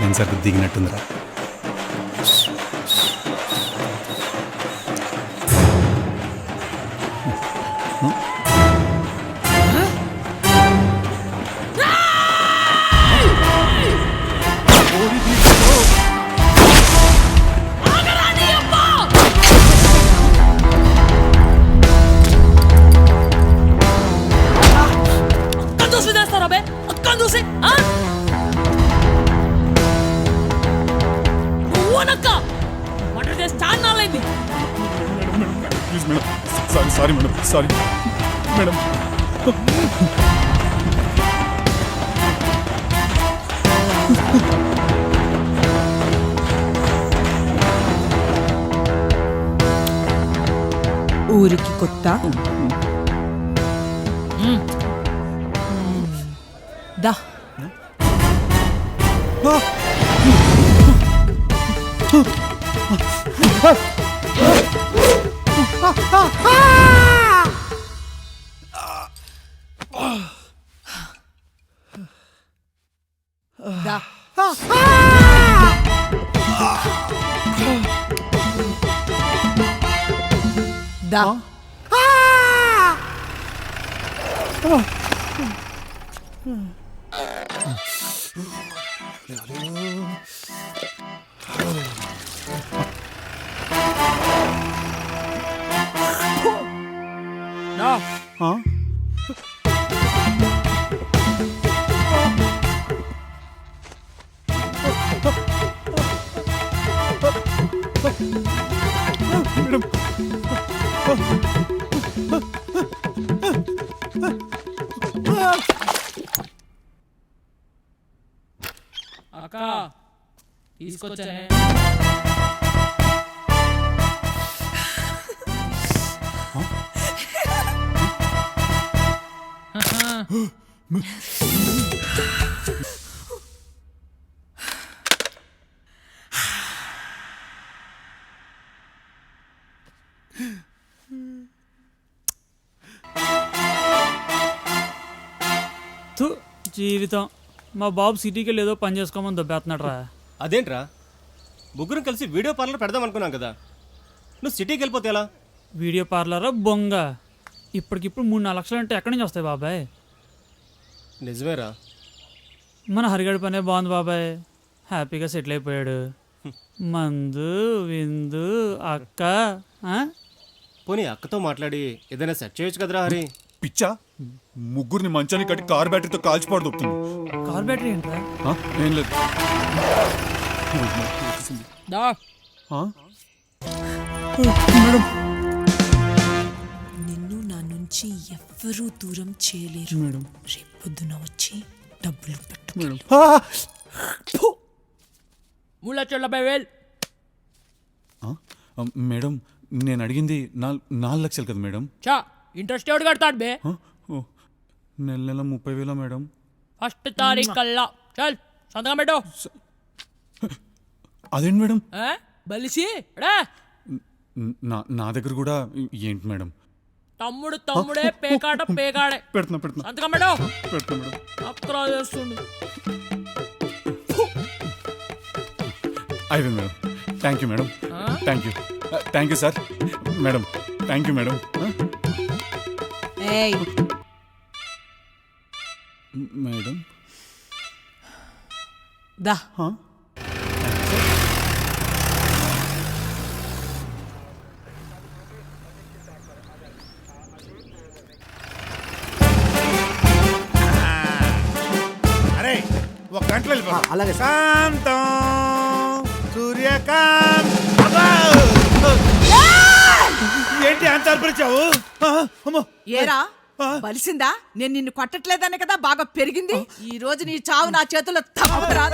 సెన్సర్కి దిగినట్టుందిరా. Sorry madam, sorry madam. ఊరికి కొత్త దా దా దా అక్క తీసుకొచ్చానే. జీవితం మా బాబు సిటీకి వెళ్ళి ఏదో పని చేసుకోమని దొబ్బేస్తున్నాడు రా. అదేంట్రా, ముగ్గురం కలిసి వీడియో పార్లర్ పెడదాం అనుకున్నాం కదా, నువ్వు సిటీకి వెళ్ళిపోతే ఎలా? వీడియో పార్లరా బొంగ, ఇప్పటికిప్పుడు 3-4 లక్షలు అంటే ఎక్కడి నుంచి వస్తాయి బాబాయ్? నిజమేరా, మన హరిగడి పనే బాగుంది బాబాయ్, హ్యాపీగా సెటిల్ అయిపోయాడు. మందు విందు అక్క. పోనీ అక్కతో మాట్లాడి ఏదైనా సెట్ చేయొచ్చు కదరా హరి. పిచ్చా, ముగ్గురిని మంచాన్ని కట్టి కార్ బ్యాటరీతో కాల్చిపోవడం దొరుకుతుంది. కార్ బ్యాటరీ ఏంట్రా? ఏం లేదు. నిన్ను నా నుంచి ఎవ్వరూ దూరం చేయలేరు మేడం. రేపు పొద్దున వచ్చి డబ్బులు పెట్టు మేడం. 3,70,000. మేడం నేను అడిగింది 4 లక్షలు కదా మేడం. చా ఇంట్రెస్ట్ ఎవడు కడతాడు బే? నెల 30,000 మేడం. ఫస్ట్ తారీఖు కల్లా చల్ సంతకం పెట్టు. అదేంటి మేడం? బలిసి నా దగ్గర కూడా ఏంటి మేడం? తమ్ముడే పేకాడే. పెడుతున్నా సంతకం పెట్టు. పెడుతున్నా మేడం. అక్కడ చేస్తుండు. అయిపోయింది madam. Thank you madam. Thank you sir. Madam thank you madam. Madam దా అరే ఒక గంటలో వెళ్ళిపో. అలాగే. శాంతం సూర్యకాంత్. ఏంటి అంత అర్పరిచావు? ఏరా బలిసిందా? నేను నిన్ను కొట్టట్లేదనే కదా బాగా పెరిగింది. ఈ రోజు నీ చావు నా చేతుల్లో తప్పదురా.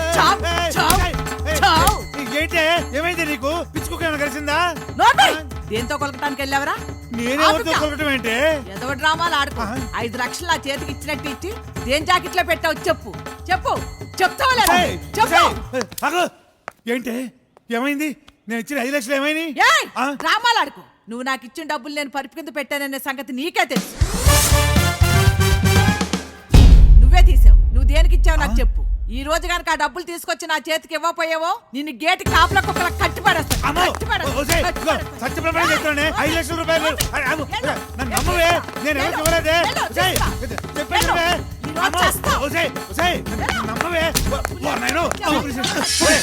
ఏంటి ఏమైంది నీకు? పిచ్చుకోక కలిసిందా? దేంతో కొలకటానికి వెళ్ళావరా? నేనేమో కొలకటం ఏంటి? ఏదో డ్రామాలు ఆడుకో. 5 లక్షలు నా చేతికి ఇచ్చినట్టు ఇచ్చి దేని జాకెట్లో పెట్టావు? చెప్తావా లేదా? చెప్పు. ఏంటి ఏమైంది? నేను ఇచ్చిన 5 లక్షలు ఏమైంది? డ్రామాలు ఆడుకో. నువ్వు నాకు ఇచ్చిన డబ్బులు నేను పరుపు కింద పెట్టాననే సంగతి నీకే తెలుసు. నువ్వే తీసావు. నువ్వు దేనికి ఇచ్చావు నాకు చెప్పు. ఈ రోజు కనుక ఆ డబ్బులు తీసుకొచ్చి నా చేతికి ఇవ్వపోయావో నిన్ను గేట్ కాపల కుక్కల కట్టి పడేస్తాను. అమ్మో! కట్టి పడేస్తాను. ఓసేయ్, కట్టి ఇదిగో, పడేస్తాను. సత్యప్రభ చెప్తానే 5 లక్షల రూపాయలు. అరే, ఆగు. నన్ను నమ్మవే, నేను ఎవరికి ఇవ్వలేదే. ఓసేయ్, చెప్పేది వినవే. అమ్మో, ఓసేయ్, ఓసేయ్, నన్ను నమ్మవే. ఓ నాయనో, ఓసేయ్,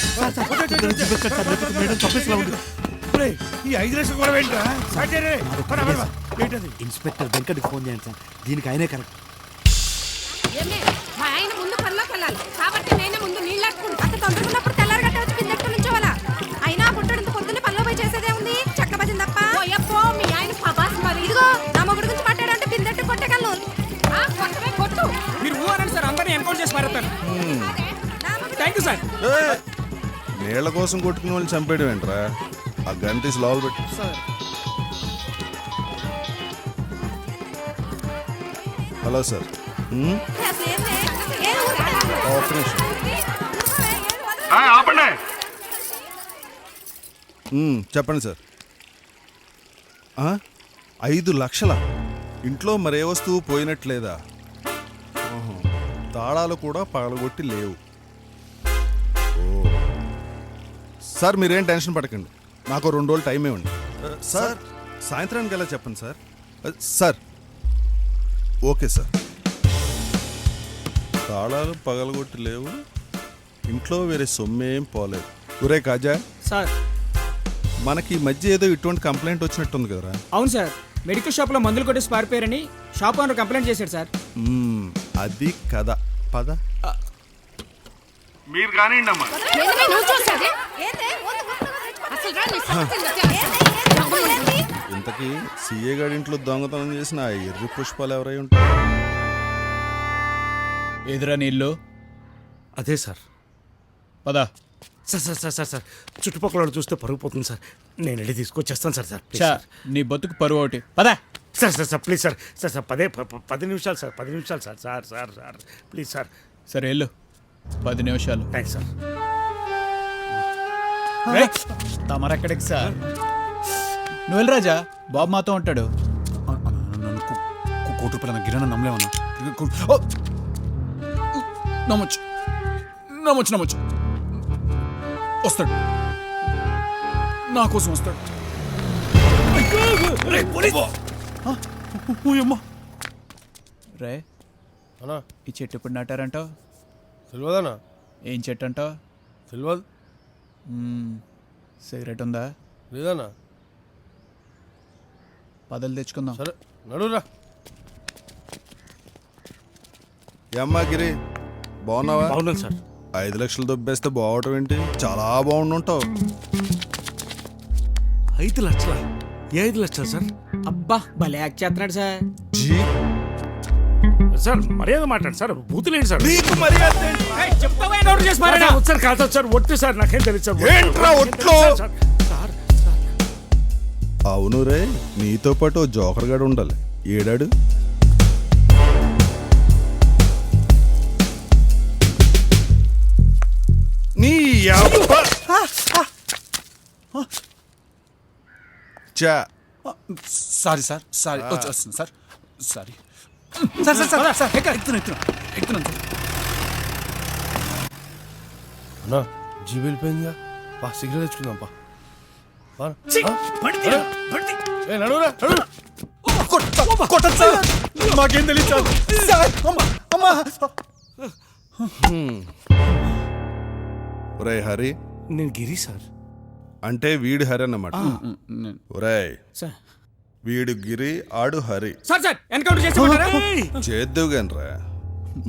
ఒరేయ్, ఈ 5 లక్షలు కూడా ఏంట్రా? స్టార్ట్ చేయరే. పద, పద, పద. ఏంటది? ఇన్స్పెక్టర్ వెంకట్కి ఫోన్ చేయండి సార్, దీనికి ఆయనే కరెక్ట్. ఏమే, మా ఆయన ముందు పనిలోకి వెళ్ళాలి కాబట్టి నేనే ముందు నీళ్ళు అట్టుకుంటా. అంత తొందరగా ఉన్నప్పుడు తెల్లారి గట్ట వచ్చి కిందెట్టు నుంచోవాలా? అయినా పుట్టడు ఇంత పొద్దున్నే పనిలో పోయి చేసేదే ఉంది, చెక్క భజన తప్ప. ఓయప్పో, మీ ఆయన పబాస్ మరి. ఇదిగో నా మొగుడు గురించి మాట్లాడంటే బిందెట్టు కొట్టగలను. కొట్టమే కొట్టు. మీరు ఊరండి సార్, అందరినీ ఎన్కౌంటర్ చేసి మారేస్తాను. Thank you sir. నీళ్ల కోసం కొట్టుకునే వాళ్ళు చంపేయడం ఏంట్రా? ఆ గన్ తీసి లోపల పెట్టు. Hello sir. ఒక్క నిమిషం. చెప్పండి సార్. 5 లక్షల ఇంట్లో మరే వస్తువు పోయినట్లేదా? ఓహో. తాళాలు కూడా పగలగొట్టి లేవు. ఓ సార్, మీరేం టెన్షన్ పడకండి, నాకు 2 రోజులు టైం ఇవ్వండి. సార్, సాయంత్రానికి ఎలా చెప్పండి సార్. Sir, okay sir. తాళాలు పగలగొట్టి లేవు, ఇంట్లో వేరే సొమ్మేం పోలేదు. ఒరే కాజా సార్. మనకి ఈ మధ్య ఏదో ఇటువంటి కంప్లైంట్ వచ్చినట్టుంది కదరా? అవును సార్, మెడికల్ షాప్లో మందులు కొట్టేసి పారిపోయారని షాప్ ఓనర్ కంప్లైంట్ చేశాడు సార్. అది కథ. పద. ఏంది నువ్వు చూసేది? అసలు రా, నీ సంగతి ఏంది? ఇంతకీ సీఏ గారి ఇంట్లో దొంగతనం చేసిన ఆ ఎర్రి పుష్పాలు ఎవరై ఉంటారు? ఎదురా నీళ్ళు. అదే సార్. పద. Sir sir sir sir sir చుట్టుపక్కల వాళ్ళు చూస్తే పరుగు పోతుంది సార్. నేను వెళ్ళి తీసుకొచ్చేస్తాను సార్. సార్ ప్లీజ్ చా, సార్. నీ బతుకు పరువు ఒకటి. పద. Sir sir sir please sir. Sir sir 10 నిమిషాలు సార్. 10 నిమిషాలు sir. Sir sir sir please sir. సరే వెళ్ళు. 10 నిమిషాలు. Thanks sir. తమరెక్కడికి సార్? నువ్వు వెళ్ళి రాజా, బాబు మాతో ఉంటాడు. నన్ను కోటి రూపాయల గిరణ నమ్మలేమన్నా. నమ్మొచ్చు నమ్మొచ్చు నమ్మొచ్చు. వస్తాడు, నా కోసం వస్తాడు. రే, ఈ చెట్టు ఇప్పుడు నాటారంటావు? తెలియదన్నా. ఏం చెట్టు అంటావు? తెలియదు. సిగరెట్ ఉందా? లేదన్నా. పదలు తెచ్చుకుందాం. సరే నడురా. ఏమ్మా గిరి, బాగున్నావా? బాగున్నాను సార్. 5 లక్షలు దొబ్బేస్తే బాగోవటం ఏంటి? చాలా బాగుండుంటావు. 5 లక్షల? ఏ 5 లక్షలు సార్? అబ్బా, భలే యాక్ట్ చేస్తున్నాడు సార్. జీ, సార్ మర్యాద మాట్లాడు సార్. బూతులేండి సార్. నీకు మర్యాద ఏంటి? చెప్తావా ఎన్కౌంటర్ చేసి మారేనా? సార్ కాదు సార్, ఒట్టు సార్. నాకేం తెలియదు సార్. ఏంట్రా ఒట్లో? సార్, సార్, అవును రే, నీతో పాటు ఓ జోకర్ గాడు ఉండాలి. ఏడాడు? నీ అబ్బ! చా, సారీ సార్, సారీ. వస్తుంది sir. Sorry sir. Sir sir sir ఎక్కుతున్నాను సార్. అన్నా జీబీ వెళ్ళిపోయిందిగా. బా సిగరెట్ తెచ్చుకుందాం పా. నడురా నడు. మాకేం తెలియదు సార్. ఒరే హరి. నేను గిరి సార్. అంటే వీడు హరి అన్నమాట. ఒరే, సార్ వీడు గిరి, ఆడు హరి. సార్ సార్ ఎన్కౌంటర్ చేసి చేద్దువు గనరా.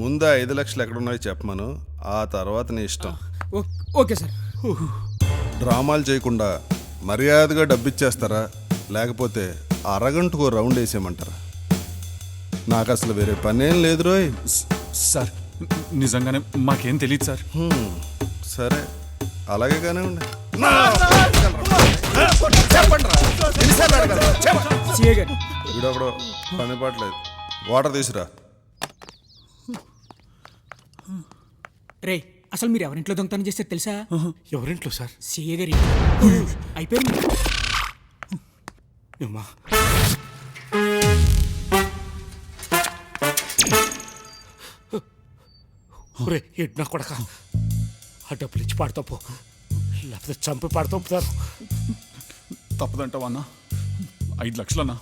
ముందు 5 లక్షలు ఎక్కడున్నాయో చెప్పమను, ఆ తర్వాత నీ ఇష్టం. Okay sir. డ్రామాలు చేయకుండా మర్యాదగా డబ్బిచ్చేస్తారా, లేకపోతే అరగంటకు రౌండ్ వేసేయమంటారా? నాకు అసలు వేరే పనేం లేదు రోయ్. సార్ నిజంగానే మాకేం తెలియదు సార్. సరే, అలాగే కానీ ఉండే. సీఏ గారు, వీడొకడు పని పట్టలేదు. వాటర్ తీసురా. రే, అసలు మీరు ఎవరింట్లో దొంగతనం చేస్తారు తెలుసా? ఎవరింట్లో సార్? సీఏ గారి. అయిపోయింది. అమ్మా. ఒరే ఎడ్ నా కొడక ఆ డబ్బులు ఇచ్చి పాడుతావు పో లేకపోతే చంపి పాడుతావు సార్. తప్పదంటావా అన్న? 5 లక్షలన్నా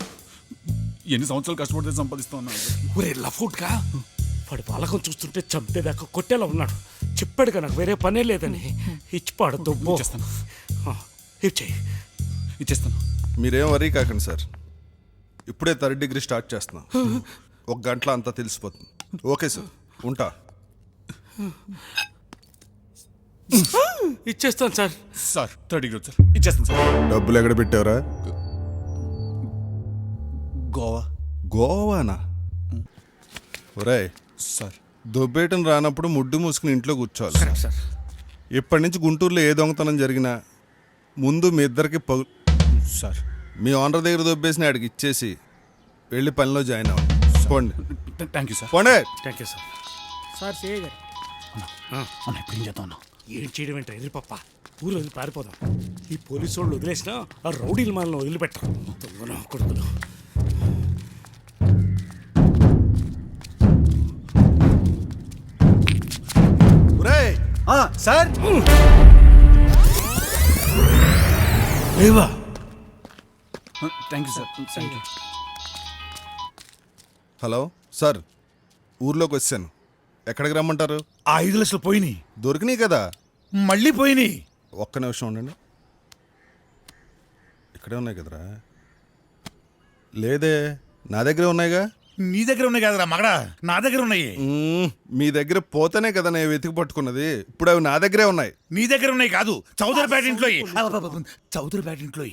ఎన్ని సంవత్సరాలు కష్టపడితే సంపాదిస్తావు అన్న? ఒరే లఫ్ట్గా వాడి బాలకం చూస్తుంటే చంపేదాకా కొట్టేలా ఉన్నాడు. చెప్పాడుగా నాకు వేరే పనే లేదని. ఇచ్చి పాడుతావు పో. ఇచ్చేస్తాను. ఇచ్చేయి. ఇచ్చేస్తాను. మీరేం వరీ కాకండి సార్, ఇప్పుడే 3rd డిగ్రీ స్టార్ట్ చేస్తున్నా. 1 గంటలో అంతా తెలిసిపోతుంది. ఓకే సార్, ఉంటా. ఇచ్చేస్తాను sir. Sir 3rd degree sir, ఇచ్చేస్తాను సార్. డబ్బులు ఎక్కడ పెట్టావురా? గోవా. గోవానా? ఒరేయ్, సార్ దొబ్బేయటం రానప్పుడు ముడ్డు మూసుకుని ఇంట్లో కూర్చోవాలి. Correct sir. ఇప్పటి నుంచి గుంటూరులో ఏ దొంగతనం జరిగినా ముందు మీ ఇద్దరికి సార్ మీ ఓనర్ దగ్గర దొబ్బేసి ఆడికి ఇచ్చేసి వెళ్ళి పనిలో జాయిన్ అవ్వండి. పోండి థ్యాంక్ యూ సార్. పోండి. Thank you sir. Sir CI గారు. అన్న ఇప్పుడు ఏం చేద్దాం అన్న? ఏం చేయడం ఏంటో ఎర్రి పప్ప, ఊరు వదిలి పారిపోదాం. ఈ పోలీసు వాళ్ళు వదిలేసినా ఆ రౌడీలు మనల్ని వదిలిపెట్టరు. దొంగను కొడుకులు. ఒరేయ్, సార్ లేవా? Thank you sir. Thank you. Hello sir, ఊర్లోకి వచ్చాను. ఎక్కడికి రమ్మంటారు? ఆ 5 లక్షలు పోయినాయి, దొరికినాయి కదా. మళ్ళీ పోయినాయి. ఒక్క నిమిషం ఉండండి. ఇక్కడే ఉన్నాయి కదరా? లేదే, నా దగ్గరే ఉన్నాయిగా. నీ దగ్గర ఉన్నాయి కదరా మగడా, నా దగ్గర ఉన్నాయి. మీ దగ్గర పోతేనే కదా నేను వెతికి పట్టుకున్నది. ఇప్పుడు అవి నా దగ్గరే ఉన్నాయి. నీ దగ్గర ఉన్నాయి కాదు, చౌదరిపేట ఇంట్లో చౌదరిపేట ఇంట్లో.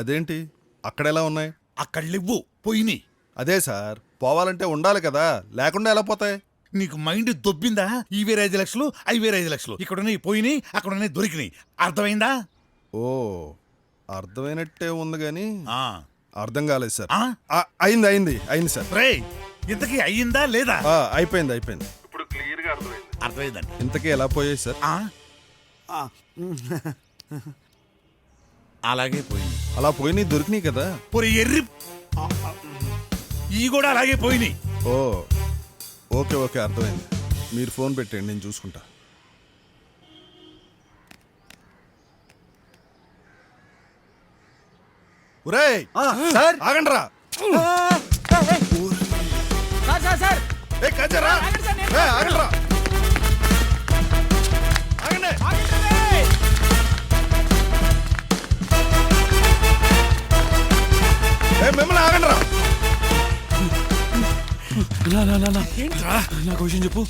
అదేంటి, అక్కడ ఎలా ఉన్నాయి? అక్కడ లేవు, పోయినాయి. అదే సార్, పోవాలంటే ఉండాలి కదా, లేకుండా ఎలా పోతాయి? నీకు మైండ్ దొబ్బిందా? ఈ వేరే 5 లక్షలు, అవి వేరే 5 లక్షలు. ఇక్కడ ఉన్నాయి పోయినాయి, అక్కడ ఉన్నాయి దొరికినాయి. అర్థమైందా? ఓ, అర్థమైనట్టే ఉంది కానీ ఆ. అర్థం కాలేదు సార్. ఆ? అయింది అయింది అయింది సార్. రే, ఇంతకీ అయ్యిందా లేదా? అయిపోయింది. ఇప్పుడు క్లియర్గా అర్థమైందండి. ఇంతకీ ఎలా పోయాయి సార్? అలాగే పోయింది. అలా పోయినాయి, దొరికినాయి కదా. పొరి ఎర్రి, ఈ కూడా అలాగే పోయినాయి. ఓ, ఓకే ఓకే, అర్థమైంది. మీరు ఫోన్ పెట్టండి, నేను చూసుకుంటా. ఒరేయ్, సార్ ఆగండి రా. సార్ ఏ కజరా, ఆగండి రా. ఆగండి. మిమ్మల్ని ఆగండి రా. ఏంట్రా? నాకు విషయం చెప్పు.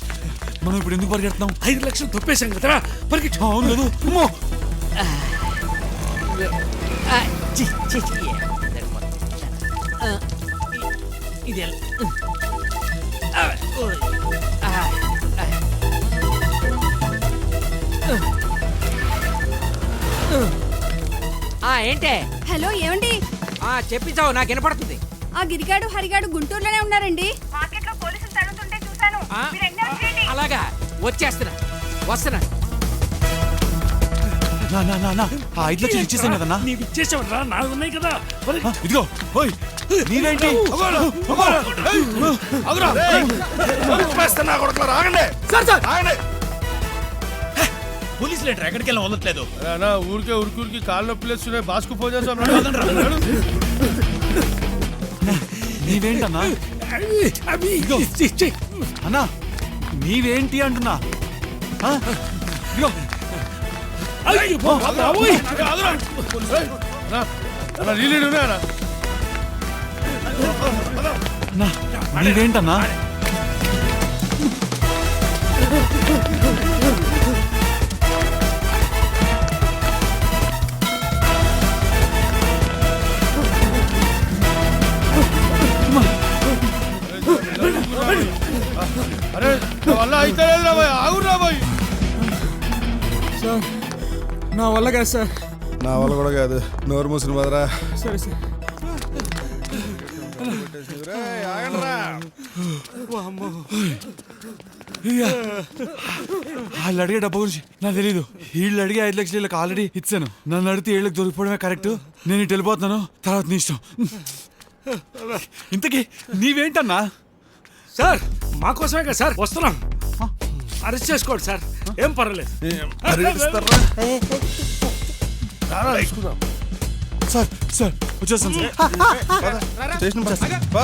మనం ఇప్పుడు ఎందుకు పరిగెడుతున్నాం? 5 లక్షలు తొప్పేశాం కదరా, పరిగెట్టు. అవును లేదు. అమ్మో, ఇది ఏంటే హలో ఏమండి? చెప్పించావు, నాకు వినపడుతుంది. ఆ గిరిగాడు హరిగాడు గుంటూరులోనే ఉన్నారండి. మార్కెట్లో పోలీసులు తరుగుతుంటే చూశాను. అలాగా, వచ్చేస్తున్నా వస్తున్నా. నా నా నా నా ఆ 5 లక్షలు ఇచ్చేసాను కదన్నా. నీకు ఇచ్చేసావరా, నాది ఉన్నాయి కదా. ఇదిగో, ఓయ్ నీవేంటి? ఆగండి. సార్ ఆగండి. పోలీసులు ఏంట్రా, ఎక్కడికి వెళ్ళి వదలట్లేదు. ఊరికే ఉరికి కాళ్ళు నొప్పి లేస్తున్నాయి. బాస్కు ఫోన్ చేస్తాం. నీవేంటన్నా? అన్నా నీవేంటి అంటున్నా? ఇదిగో, నీవేంటన్నా? అరే వల్ల అయితే ఆగురా పోయి. సార్ నా వల్ల కాదు సార్. నా వల్ల కూడా కాదు, నోరు మూసిన బదరా. సరే సార్. వాళ్ళు అడిగే డబ్బు గురించి నాకు తెలీదు. వీళ్ళు అడిగే 5 లక్షలు వీళ్ళకి ఆల్రెడీ ఇచ్చాను. నన్ను అడిగితే 7 దొరికిపోవడమే కరెక్ట్. నేను ఇటు వెళ్ళిపోతున్నాను, తర్వాత నీ ఇష్టం. ఇంతకీ నీవేంటన్నా? సార్ మాకోసమే కదా సార్ వస్తున్నాం. అరెస్ట్ చేసుకోండి సార్, ఏం పర్వాలేదు. పరిగెత్తిస్తారా? సార్ సార్ వచ్చేస్తాను సార్. Station bus. బా.